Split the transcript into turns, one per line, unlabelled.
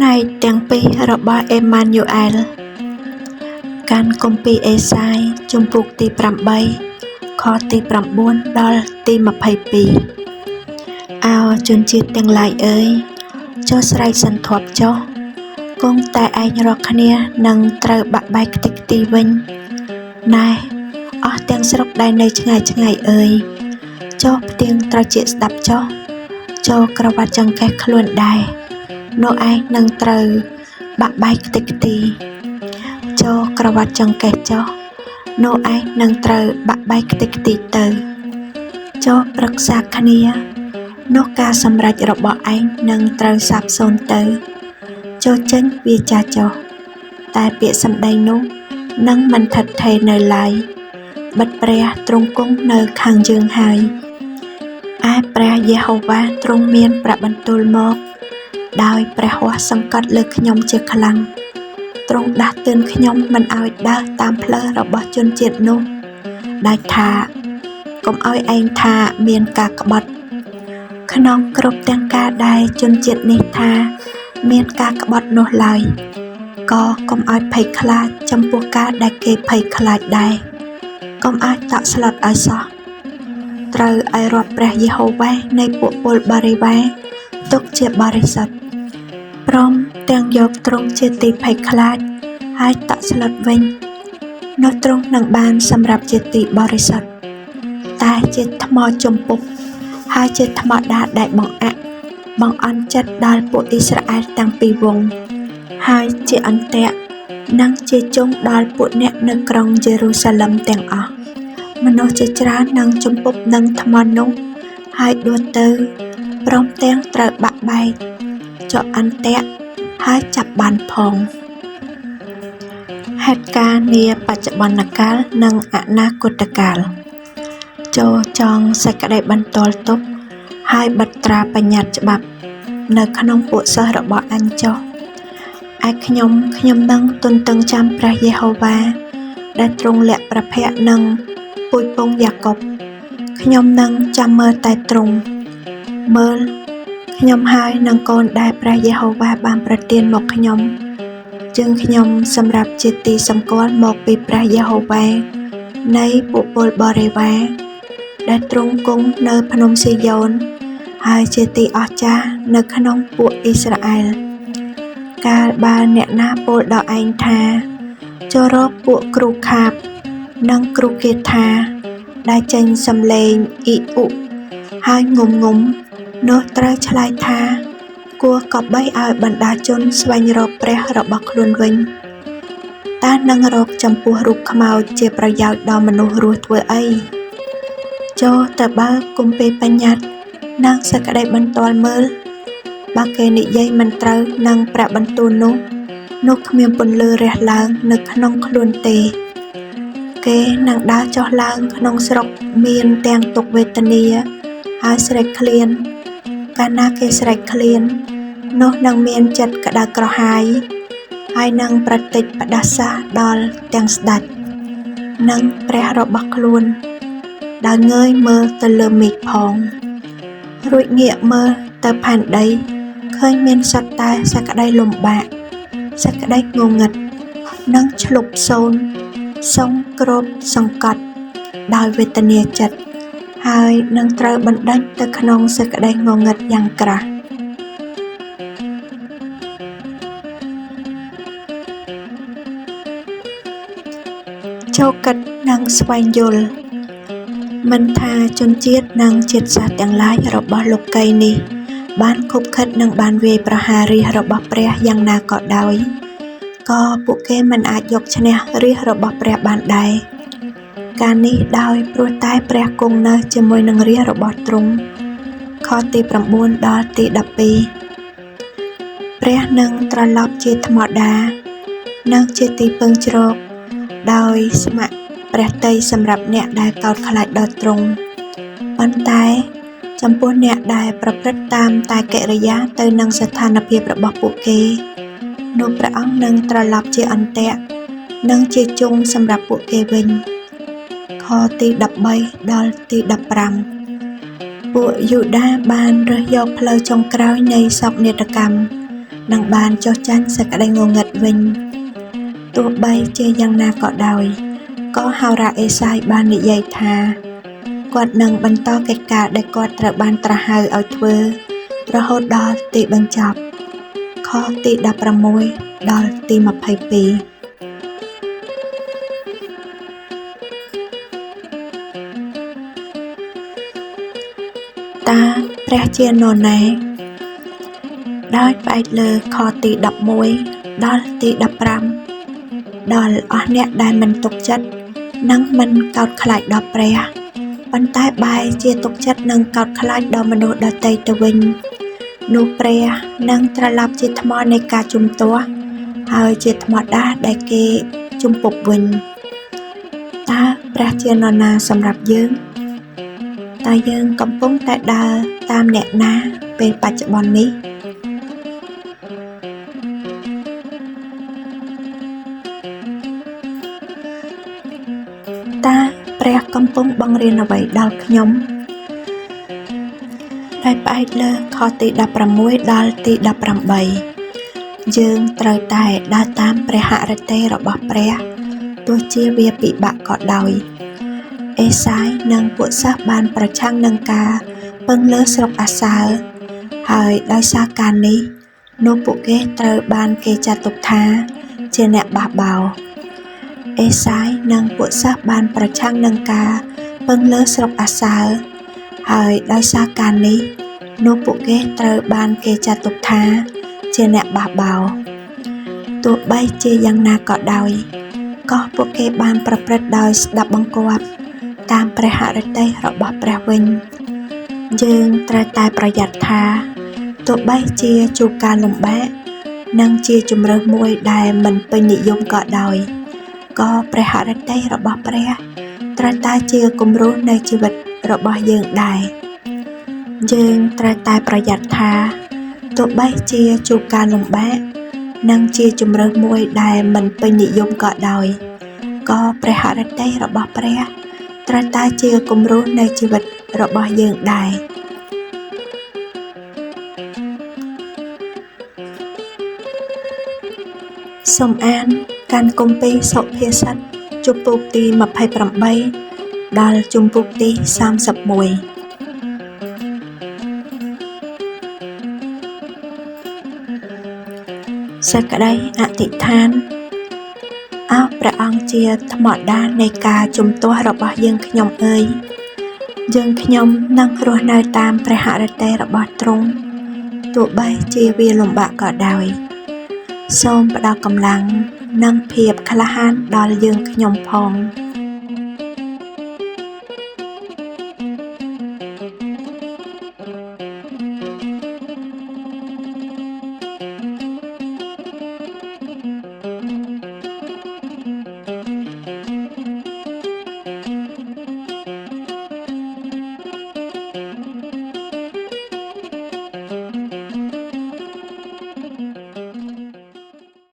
ផ្នែកទាំងពីររបស់អេម៉ាញូអែលកាន់គម្ពីរអេសាយជំពូកទី8ខទី9ដល់ទី22 អោជនជាតិទាំងឡាយអើយចុះស្រែកសន្ធាប់ចុះគង់តែឯងរាល់គ្នានឹងត្រូវបាក់បែកខ្ទេចខ្ទីវិញណែអស់ទាំងស្រុកដែលនៅឆ្ងាយឆ្ងាយអើយចុះផ្ទៀងត្រចៀកស្ដាប់ចុះចូលក្រវ៉ាត់ចង្កេះខ្លួនដែរនោះឯងនឹងត្រូវបាក់បែកខ្ទេចខ្ទីចូលក្រវ៉ាត់ចង្កេះចុះនោះឯងនឹងត្រូវបាក់បែកខ្ទេចខ្ទីទៅចូលប្រឹក្សាគ្នានោះការសម្រេចរបស់ឯងនឹងត្រូវសាបសូន្យទៅចូលចេញវាចាចុះតែពាក្យសម្ដីនោះនឹងមិនថិតថេរនៅឡើយបិទព្រះទ្រង់គង់នៅខាងយើងហើយឯព្រះយេហូវ៉ាទ្រង់មានប្របន្ទូលមកដោយព្រះហស្ថសង្កត់លើខ្ញុំជាខ្លាំងទ្រង់ដាស់តឿនខ្ញុំមិនឲ្យដើរតាមផ្លូវរបស់ជនជាតិនោះដែលថាកុំឲ្យឯងថាមានការក្បត់ក្នុងគ្រប់ទាំងការដែលជនជាតិនេះថាមានការក្បត់នោះឡើយក៏កុំឲ្យភ័យខ្លាចចំពោះការដែលគេភ័យខ្លាចដែរកុំឲ្យតក់ស្លុតឲ្យសោះត្រូវឲ្យរាប់ព្រះយេហូវ៉ានៃពួកពលបរិវារទុកជាបរិសុទ្ធព្រមទាំងយកទ្រង់ជាទីភ័យខ្លាចហើយតក់ស្លុតវិញនោះទ្រង់នឹងបានសម្រាប់ជាទីបរិសុទ្ធតែជាថ្មជំពប់ហើយជាថ្មដាដែលបង្អន់ចិត្តដល់ពួកអ៊ីស្រាអែលទាំងពីរវង្សហើយជាអន្ទាក់និងជាជង់ដល់ពួកអ្នកនៅក្រុងយេរូសាឡឹមទាំងអស់មនុស្សជាច្រើននឹងជំពប់នឹងថ្មនោះហើយដួលទៅព្រមទាំងត្រូវបាក់បែកចុះអន្ទាក់ហើយចាប់បានផងហេតុការណ៍នាបច្ចុប្បន្នកាលនិងអនាគតកាលចូលចងសេចក្តីបន្ទាល់ទុកហើយបិទត្រាបញ្ញត្តិច្បាប់នៅក្នុងពួកសិស្សរបស់អញចុះឯខ្ញុំនឹងទន្ទឹងចាំព្រះយេហូវ៉ាដែលទ្រង់លាក់ប្រភពនឹងពូជពងយ៉ាកុបខ្ញុំនឹងចាំមើលតែទ្រង់មើលខ្ញុំហើយនឹងកូនដែលព្រះយេហូវ៉ាបានប្រទានមកខ្ញុំជើងខ្ញុំសម្រាប់ជាទីសម្គាល់មកពីព្រះយេហូវ៉ានៃពួកពលបរិវារដែលទ្រង់គង់នៅភ្នំស៊ីយ៉ូនហើយជាទីអស្ចារ្យនៅក្នុងពួកអ៊ីស្រាអែលកាលបើអ្នកណាពោលដល់ឯងថាចូលរកពួកគ្រូខាបនិងគ្រូគាថាដែលចេញសំឡេងអ៊ីអ៊ុហើយងុំនោះត្រូវឆ្លើយថាគួរក៏បីឲ្យបណ្ដាជនស្វែងរកព្រះរបស់ខ្លួនវិញតើនឹងរកចំពោះរូបខ្មោចជាប្រយោជន៍ដល់មនុស្សរស់ធ្វើអីចូលទៅបើកគម្ពីរបញ្ញត្តិនិងសេចក្តីបន្ទាល់មើលបើគេនិយាយមិនត្រូវនឹងព្រះបន្ទូលនោះគ្មានពន្លឺរះឡើងនៅក្នុងខ្លួនទេគេនឹងដើរចុះឡើងក្នុងស្រុកមានទាំងទុក្ខវេទនាហើយស្រែកឃ្លានកាលណាគេស្រែកឃ្លាននោះនឹងមានចិត្តក្តៅក្រហាយហើយនឹងប្រតិចផ្ដាសាដល់ទាំងស្ដេចនិងព្រះរបស់ខ្លួនដែលងើយមើលទៅលើមេឃផងរួចងាកមើលទៅផែនដីឃើញមានសត្វតែសេចក្តីលំបាកសេចក្តីងងឹតនិងឆ្លុបសូន្យសងគ្របសង្កត់ដោយវេទនាចិត្តហើយនឹងត្រូវបណ្ដេញទៅក្នុងសេចក្តីងងឹតយ៉ាងក្រាស់ចូលគិតនិងស្វែងយល់មិនថាជនជាតិនិងជាតិសាសន៍ទាំងឡាយរបស់លោកីនេះបានខុបខិតនិងបានវាយប្រហាររាជរបស់ព្រះយ៉ាងណាក៏ដោយក៏ពួកគេមិនអាចយកឈ្នះរាជរបស់ព្រះបានដែរការនេះដោយព្រោះតែព្រះគង់នៅជាមួយនឹងរាជរបស់ទ្រង់ខទី9ដល់ទី12ព្រះនឹងត្រឡប់ជាធម្មតានិងជាទីពឹងជ្រកដោយស្ម័គ្រព្រះទ័យសម្រាប់អ្នកដែលកោតខ្លាចដល់ទ្រង់ប៉ុន្តែចំពោះអ្នកដែលប្រព្រឹត្តតាមតែកិរិយាទៅនឹងស្ថានភាពរបស់ពួកគេនោះព្រះអង្គនឹងត្រឡប់ជាអន្ទាក់និងជាជង់សម្រាប់ពួកគេវិញខទី13ដល់ទី15ពួកយូដាបានរើសយកផ្លូវចុងក្រោយនៃសោកនាដកម្ម នឹងបានចុះចាញ់សេចក្តីងងឹតវិញទោះបីជាយ៉ាងណាក៏ដោយក៏ហោរាអេសាយបាននិយាយថាគាត់នឹងបន្តកិច្ចការដែលគាត់ត្រូវបានត្រាស់ហៅឲ្យធ្វើរហូតដល់ទីបញ្ចប់ខទី16ដល់ទី22តើព្រះជានរណាដោយផ្អែកលើខទី11ដល់ទី15ដល់អស់អ្នកដែលមិនទុកចិត្តនិងមិនកោតខ្លាចដល់ព្រះប៉ុន្តែបែរជាទុកចិត្តនិងកោតខ្លាចដល់មនុស្សដទៃទៅវិញនោះព្រះនឹងត្រឡប់ជាថ្មនៃការជំទាស់ហើយជាថ្មដាស់ដែលគេជំពប់វិញតើព្រះជានរណាសម្រាប់យើងតើយើងកំពុងតែដើរតាមអ្នកណាពេលបច្ចុប្បន្ននេះតើព្រះកំពុងបង្រៀនអ្វីដល់ខ្ញុំដោយផ្អែកលើខទី16ដល់ទី18យើងត្រូវតែដើរតាមព្រះហឫទ័យរបស់ព្រះទោះជាវាពិបាកក៏ដោយអេសាយនិងពួកសិស្សបានប្រឆាំងនឹងការពឹងលើស្រុកអាសើរហើយដោយសារការនេះនោះពួកគេត្រូវបានគេចាត់ទុកថាជាអ្នកបះបោរអេសាយនិងពួកសិស្សបានប្រឆាំងនឹងការពឹងលើស្រុកអាសើរហើយដោយសារការនេះនោះពួកគេត្រូវបានគេចាត់ទុកថាជាអ្នកបះបោរទោះបីជាយ៉ាងណាក៏ដោយក៏ពួកគេបានប្រព្រឹត្តដោយស្ដាប់បង្គាប់តាមព្រះហឫទ័យរបស់ព្រះវិញយើងត្រូវតែប្រយ័ត្នថាទោះបីជាជួបការលំបាកនិងជាជម្រើសមួយដែលមិនពេញនិយមក៏ដោយក៏ព្រះហឫទ័យរបស់ព្រះត្រូវតែជាគំរូនៃជីវិតរបស់យើងដែរយើងត្រូវតែប្រយ័ត្នថាទោះបីជាជួបការលំបាកនិងជាជម្រើសមួយដែលមិនពេញនិយមក៏ដោយក៏ព្រះហឫទ័យរបស់ព្រះត្រូវតែជាគំរូនៃជីវិតរបស់យើងដែរសូមអានកាន់គម្ពីរសុភាសិតជំពូកទី28ដល់ជំពូកទី31សេចក្តីអធិដ្ឋានអោព្រះអង្គជាថ្មដានៃការជំទាស់របស់យើងខ្ញុំអើយយើងខ្ញុំនឹងរស់នៅតាមព្រះហឫទ័យរបស់ទ្រង់ទោះបីជាវាលំបាកក៏ដោយសូមផ្ដល់កម្លាំងនិងភាពក្លាហានដល់យើងខ្ញុំផង